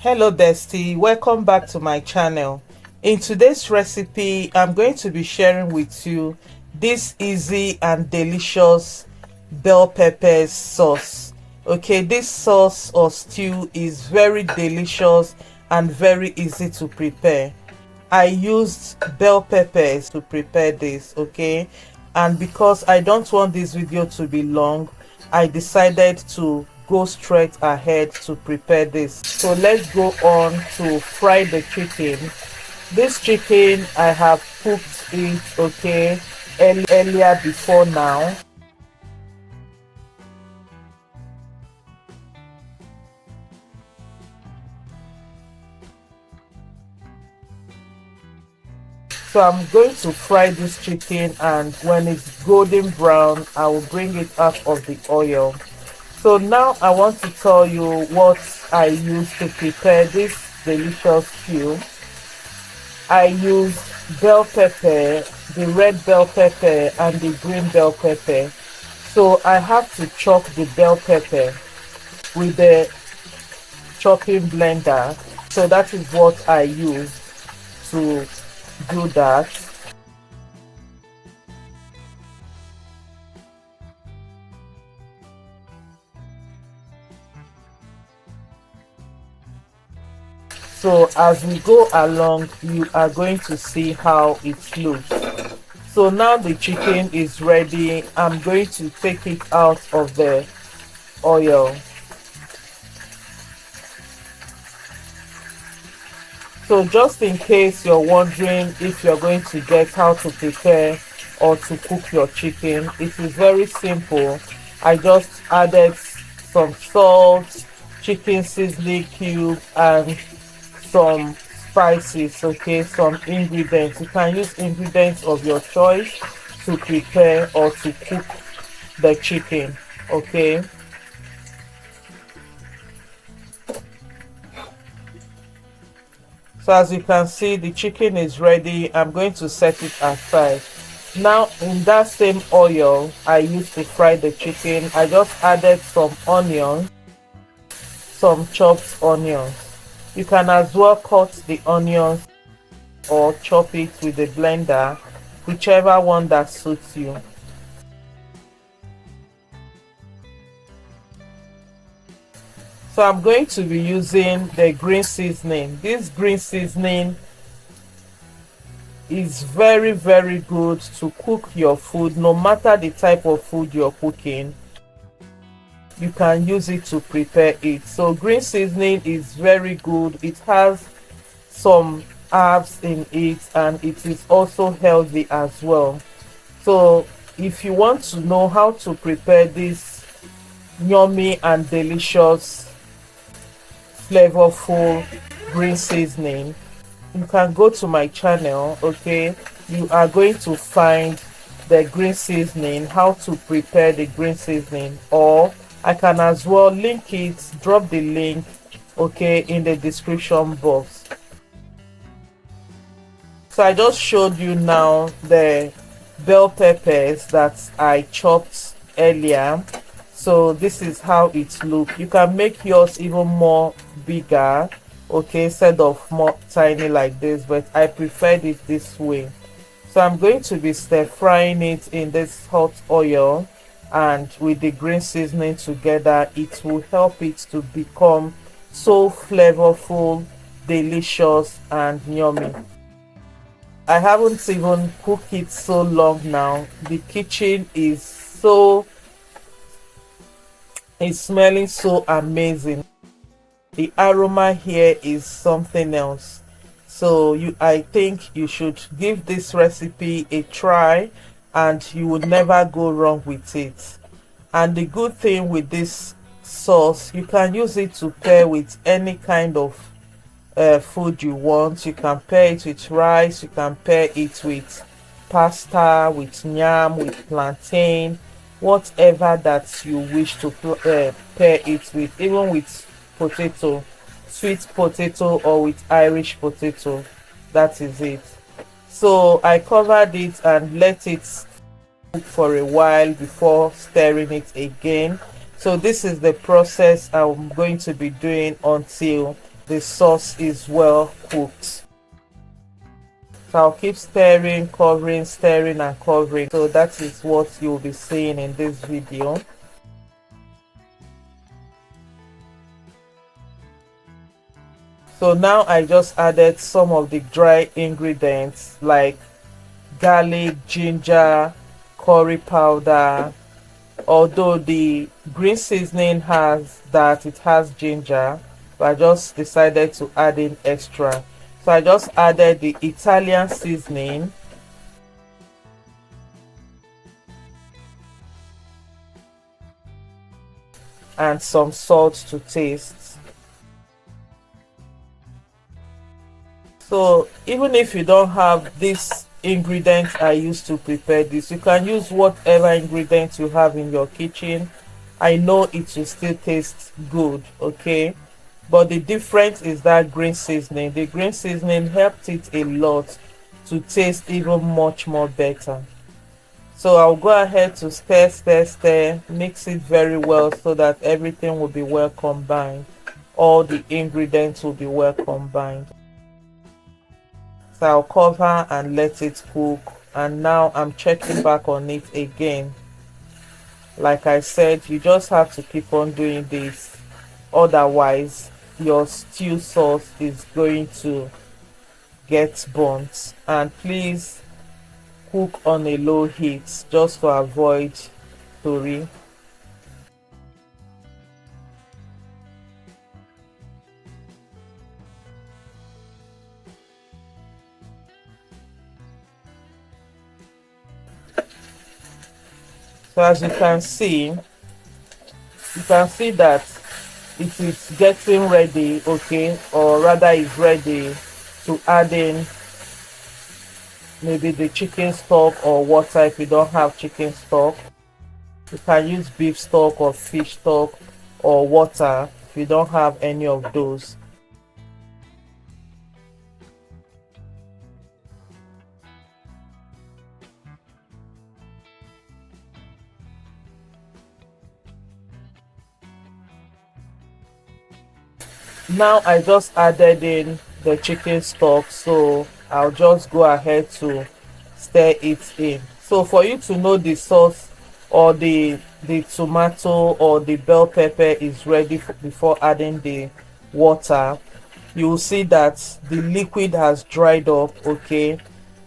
Hello bestie, welcome back to my channel. In today's recipe I'm going to be sharing with you this easy and delicious bell peppers sauce. Okay, this sauce or stew is very delicious and very easy to prepare. I used bell peppers to prepare this, okay, and because I don't want this video to be long, I decided to go straight ahead to prepare this. So let's go on to fry the chicken. This chicken I have cooked it, okay, earlier before now. So I'm going to fry this chicken, and when it's golden brown I will bring it out of the oil. So now I want to tell you what I used to prepare this delicious stew. I used bell pepper, the red bell pepper and the green bell pepper. So I have to chop the bell pepper with the chopping blender. So that is what I used to do that. So as we go along, you are going to see how it looks. So now the chicken is ready. I'm going to take it out of the oil. So just in case you're wondering if you're going to get how to prepare or to cook your chicken, it is very simple. I just added some salt, chicken seasoning cube and some spices, okay, some ingredients. You can use ingredients of your choice to prepare or to cook the chicken, okay. So as you can see, the chicken is ready. I'm going to set it aside. Now in that same oil I used to fry the chicken, I just added some onions, some chopped onions. You can as well cut the onions or chop it with a blender, whichever one that suits you. So I'm going to be using the green seasoning. This green seasoning is very good to cook your food. No matter the type of food you're cooking, you can use it to prepare it. So green seasoning is very good. It has some herbs in it and it is also healthy as well. So if you want to know how to prepare this yummy and delicious flavorful green seasoning, you can go to my channel, okay. You are going to find the green seasoning, how to prepare the green seasoning, or I can as well link it, drop the link, okay, in the description box. So I just showed you now the bell peppers that I chopped earlier. So this is how it looks. You can make yours even more bigger, okay, instead of more tiny like this, but I preferred it this way. So I'm going to be stir frying it in this hot oil and with the green seasoning together. It will help it to become so flavorful, delicious and yummy. I haven't even cooked it so long now. The kitchen is smelling so amazing. The aroma here is something else. So I think you should give this recipe a try and you will never go wrong with it. And the good thing with this sauce, you can use it to pair with any kind of food you want. You can pair it with rice, you can pair it with pasta, with yam, with plantain, whatever that you wish to pair it with, even with potato, sweet potato or with Irish potato. That is it. So I covered it and let it cook for a while before stirring it again. So this is the process I'm going to be doing until the sauce is well cooked. So I'll keep stirring, covering, stirring and covering. So that is what you'll be seeing in this video. So now I just added some of the dry ingredients like garlic, ginger, curry powder. Although the green seasoning has that, it has ginger, but I just decided to add in extra. So I just added the Italian seasoning, and some salt to taste. So even if you don't have this ingredients I used to prepare this, you can use whatever ingredients you have in your kitchen. I know it will still taste good, okay? But the difference is that green seasoning. The green seasoning helped it a lot to taste even much more better. So I'll go ahead to stir, mix it very well so that everything will be well combined. All the ingredients will be well combined. So I'll cover and let it cook, and now I'm checking back on it again. Like I said, you just have to keep on doing this, otherwise your stew sauce is going to get burnt. And please cook on a low heat just to avoid tori. So as you can see that it is getting ready, okay, or rather is ready to add in maybe the chicken stock or water. If you don't have chicken stock, you can use beef stock or fish stock or water if you don't have any of those. Now I just added in the chicken stock, so I'll just go ahead to stir it in. So for you to know the sauce or the tomato or the bell pepper is ready before adding the water, you will see that the liquid has dried up, okay?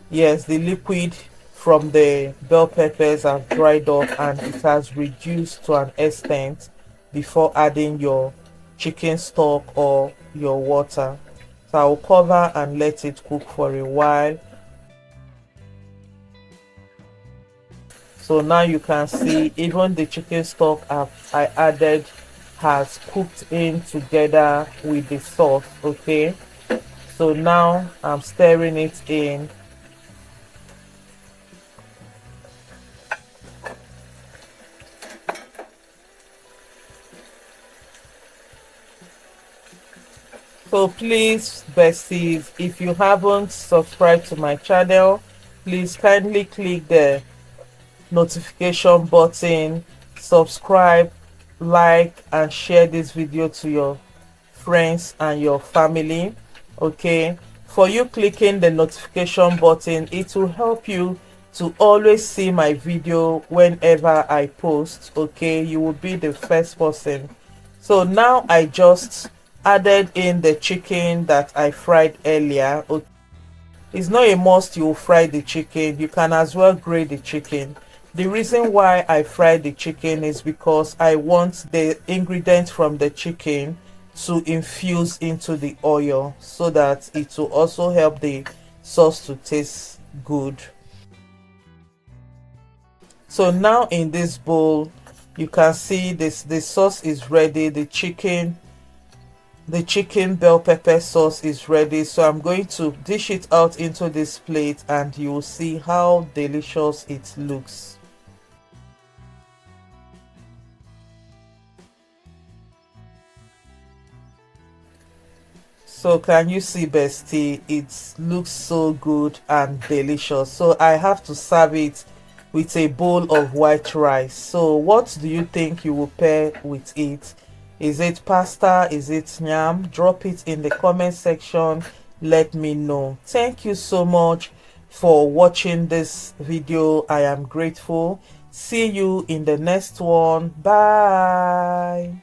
Yes, the liquid from the bell peppers have dried up and it has reduced to an extent before adding your chicken stock or your water. So I'll cover and let it cook for a while. So now you can see even the chicken stock I added has cooked in together with the sauce, okay? So now I'm stirring it in. So please, besties, if you haven't subscribed to my channel, please kindly click the notification button, subscribe, like and share this video to your friends and your family, okay? For you clicking the notification button, it will help you to always see my video whenever I post, okay? You will be the first person. So now I just added in the chicken that I fried earlier. It's not a must you fry the chicken, you can as well grate the chicken. The reason why I fried the chicken is because I want the ingredients from the chicken to infuse into the oil so that it will also help the sauce to taste good. So now in this bowl you can see this, the sauce is ready, the chicken bell pepper sauce is ready. So I'm going to dish it out into this plate and you will see how delicious it looks. So can you see, bestie, it looks so good and delicious. So I have to serve it with a bowl of white rice. So what do you think you will pair with it? Is it pasta? Is it yam? Drop it in the comment section. Let me know. Thank you so much for watching this video. I am grateful. See you in the next one. Bye.